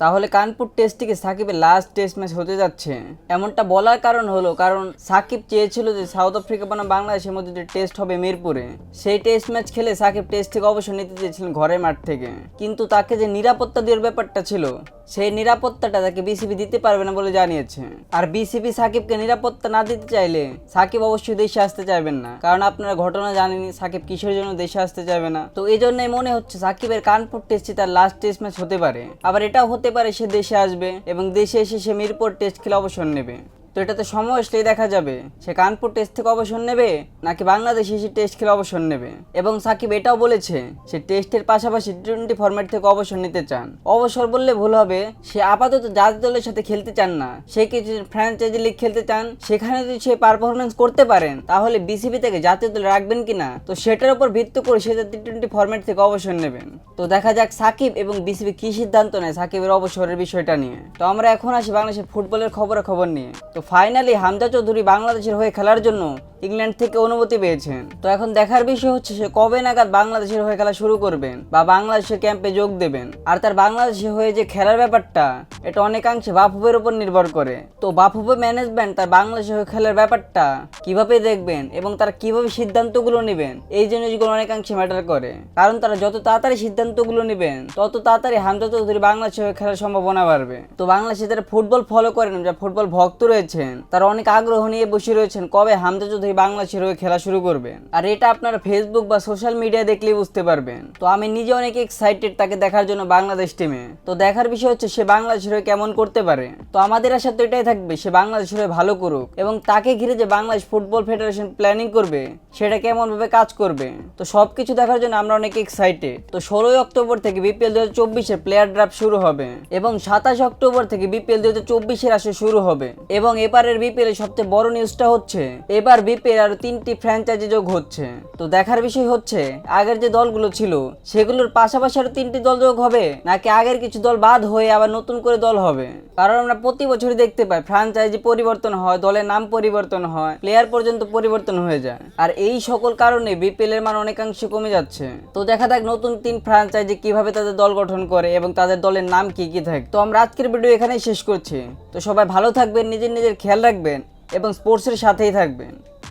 তাহলে কানপুর টেস্টটিকে সাকিবের last test match হতে যাচ্ছে। এমনটা বলার কারণ হলো কারণ সাকিব চেয়েছিল যে সাউথ আফ্রিকা বনাম বাংলাদেশের মধ্যে যে টেস্ট হবে মিরপুরে, সেই টেস্ট ম্যাচ খেলে সাকিব টেস্ট থেকে অবসর নিতে চেয়েছিলেন ঘরের মাঠ থেকে। কিন্তু তাকে যে নিরাপত্তা দেওয়ার ব্যাপারটা ছিল, সেই নিরাপত্তাটা তাকে বিসিবি দিতে পারবে না বলে জানিয়েছে। আর বিসিবি সাকিবকে নিরাপত্তা না দিতে চাইলে সাকিব অবশ্যই দেশে আসতে চাইবেন না, কারণ আপনারা ঘটনা জানেনি সাকিব কিসের জন্য দেশে আসতে চাইবে না। তো এই জন্যই মনে হচ্ছে সাকিবের কানপুর টেস্টই তার লাস্ট টেস্ট ম্যাচ হতে পারে। আবার এটাও হতে পারে সে দেশে আসবে এবং দেশে এসে সে মিরপুর টেস্ট খেলে অবসর নেবে। তো এটাতে সময় আসলেই দেখা যাবে সে কানপুর টেস্ট থেকে অবসর নেবে নাকি বাংলাদেশে এসে টেস্ট খেলে অবসর নেবে। এবং সাকিব এটাও বলেছে সে টেস্টের পাশাপাশি টি-20 ফরম্যাট থেকে অবসর নিতে চান। অবসর বললে ভুল হবে, সে আপাতত জাতীয় দলের সাথে খেলতে চান না, সে কিছু ফ্র্যাঞ্চাইজি লিগ খেলতে চান। সেখানে যদি সে পারফরমেন্স করতে পারেন তাহলে বিসিবি থেকে জাতীয় দলে রাখবেন কিনা, তো সেটার উপর ভিত্তি করে সে টি-20 ফরম্যাট থেকে অবসর নেবেন। তো দেখা যাক সাকিব এবং বিসিবি কি সিদ্ধান্ত নেয় সাকিবের অবসরের বিষয়টা নিয়ে। তো আমরা এখন আসি বাংলাদেশের ফুটবলের খবর নিয়ে। তো ফাইনালি হামজা চৌধুরী বাংলাদেশের হয়ে খেলার জন্য ইংল্যান্ড থেকে অনুমতি পেয়েছেন। তো এখন দেখার বিষয় হচ্ছে সে কবে নাগাদ বাংলাদেশের হয়ে খেলা শুরু করবেন বা বাংলাদেশের ক্যাম্পে যোগ দেবেন। আর তার বাংলাদেশের হয়ে যে খেলার ব্যাপারটা, এটা অনেকাংশে বাফুফের উপর নির্ভর করে। তো বাফুফে ম্যানেজমেন্ট তার বাংলাদেশের হয়ে খেলার ব্যাপারটা কিভাবে দেখবেন এবং তারা কিভাবে সিদ্ধান্তগুলো নেবেন, এই জিনিসগুলো অনেকাংশে ম্যাটার করে। কারণ তারা যত তাড়াতাড়ি সিদ্ধান্তগুলো নেবেন তত তাড়াতাড়ি হামজা চৌধুরী বাংলাদেশের হয়ে খেলার সম্ভাবনা বাড়বে। তো বাংলাদেশে যারা ফুটবল ফলো করেন, যারা ফুটবল ভক্ত রয়েছেন, তারা অনেক আগ্রহ নিয়ে বসে রয়েছেন কবে হামজা চৌধুরী বাংলাদেশের হয়ে খেলা শুরু করবেন। আর এটা আপনারা ফেসবুক বা সোশ্যাল মিডিয়া দেখলেই বুঝতে পারবেন। তো আমি নিজে অনেক এক্সাইটেড তাকে দেখার জন্য বাংলাদেশ টিমে। তো দেখার বিষয় হচ্ছে সে বাংলাদেশের হয়ে কেমন করতে পারে। তো আমাদের আশা তো এটাই থাকবে সে বাংলাদেশের হয়ে ভালো করুক এবং তাকে ঘিরে যে বাংলাদেশ ফুটবল ফেডারেশন প্ল্যানিং করবে সেটা কেমন ভাবে কাজ করবে। তো সবকিছু দেখার জন্য আমরা অনেক এক্সাইটেড। তো 16 অক্টোবর থেকে বিপিএল 2024 এর প্লেয়ার ড্রাফট শুরু হবে এবং 27 অক্টোবর থেকে বিপিএল 2024 এর আসর শুরু হবে। এবং এবারের বিপিএল এর সবচেয়ে বড় নিউজটা হচ্ছে এবার বিপিএল আরো 3টি ফ্র্যাঞ্চাইজি যোগ হচ্ছে। তো দেখার বিষয় হচ্ছে আগের যে দলগুলো ছিল সেগুলোর পাশাপাশি আরো 3টি দল যোগ হবে নাকি আগের কিছু দল বাদ হয়ে আবার নতুন করে দল হবে। কারণ আমরা প্রতি বছরই দেখতে পাই ফ্র্যাঞ্চাইজি পরিবর্তন হয়, দলের নাম পরিবর্তন হয়, প্লেয়ার পর্যন্ত পরিবর্তন হয়ে যায়। আর এই সকল কারণে বিপিএল এর মান অনেকাংশে কমে যাচ্ছে। তো দেখা যাক নতুন 3 ফ্র্যাঞ্চাইজি কিভাবে তাদের দল গঠন করে এবং তাদের দলের নাম কি কি থাকে। তো আমরা আজকের ভিডিও এখানেই শেষ করছি। তো সবাই ভালো থাকবেন, নিজের খেয়াল রাখবেন এবং স্পোর্টসের সাথেই থাকবেন।